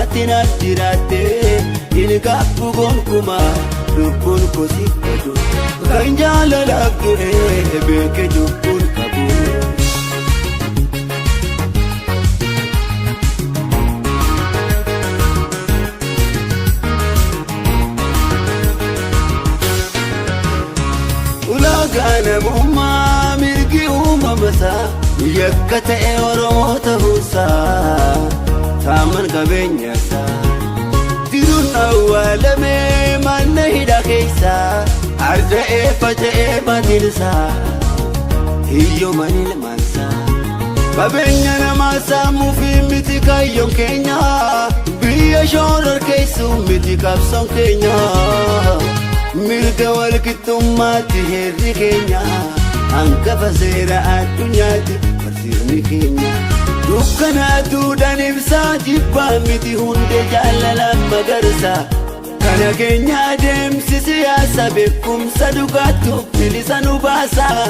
waatiin ajjiraatte ilkaabbu gonkumaa lubbuun kosi edu kan jaalalaaf du'e beeke lubbuun qabu. Namummaa mirgi uumamasaa yakka ta'e Oromoo ta'uusaa taaman qabeenyasaa diruun awwaalamee manna hidhaa keessaa arda'ee faca'ee maatiinsaa hiyyooma ilmaansaa qabeenya namaa saamuufi miti kaayyoon keenya biyya shororkeessuu miti qabsoon keenya. Mirga walqixxummaatti heerri keenya hangafa seera addunyaatti barsiifni keenya dukkana duudhaan ibsaa jibbaa miti hundee jaalalaan magarsaa kana keenya adeemsi siyaasa beekumsa dhugaatuuf bilisa nu baasaa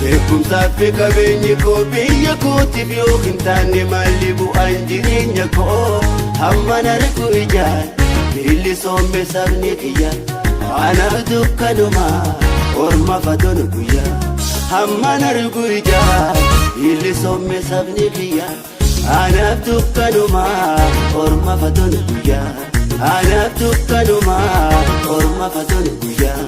beekumsaa fi qabeenyi koo biyya kootiif yoo hin taane maalli bu'aan jireenya koo hamman argu ijaan bilisoombe sabni kiyya. Anaaf dukkanumaa orma fatoon guyyaa hamman argu ijaa bilisoombe sabni kiyya. Anaaf dukkanumaa orma fatoon guyyaa anaaf dukkanumaa orma fatoon guyyaa.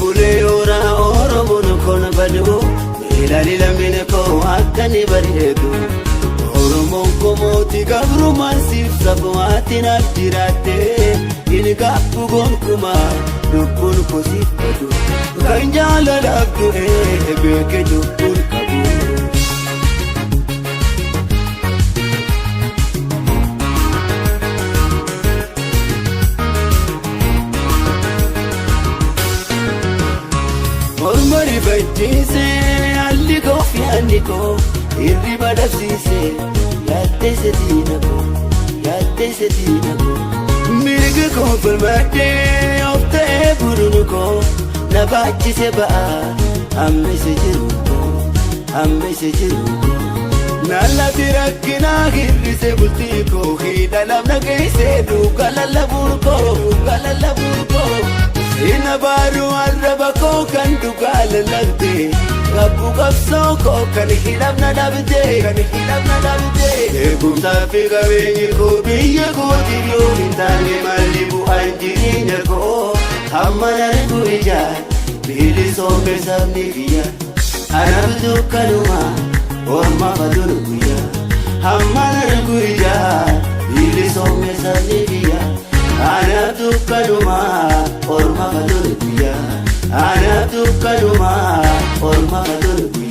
Bulee oraa Oromoon kon badu ilaalii lammiin koo akkani bareedu Oromoon komooti gabrumaan siif sabu'aatiin ajjiraatte ilkaabbu gonkumaa lubbuun kosiif edu kan jaalalaaf du'e beeke lubbuun qabu. Mormori bajjeesee alli koo fi anni koo hirriba dhabsiisee yaaddeesse diina koo mirga koo falmadhee of ta'ee buduun koo na baachise ba'aa hammeesse jiru koo naalati rakkinaa hir'ise bultii koo hidha lamna geessee duuka lallabuun koo. Ina baru arraba koo kan dhugaa lallabde qabbu qabsoo koo kan hidhamna dhabde beekumsaa fi qabeenyi koo biyya kootiif yoo hin taane maalli bu'aan jireenya koo hamman argu ijaan bilisoombe sabni kiyya. Anaaf dukkanumaa orma fatoon guyyaa hamman argu ijaan bilisoombe sabni kiyya. Anaaf dukkanumaa orma fatoon guyyaa anaaf dukkanumaa orma fatoon guyyaa.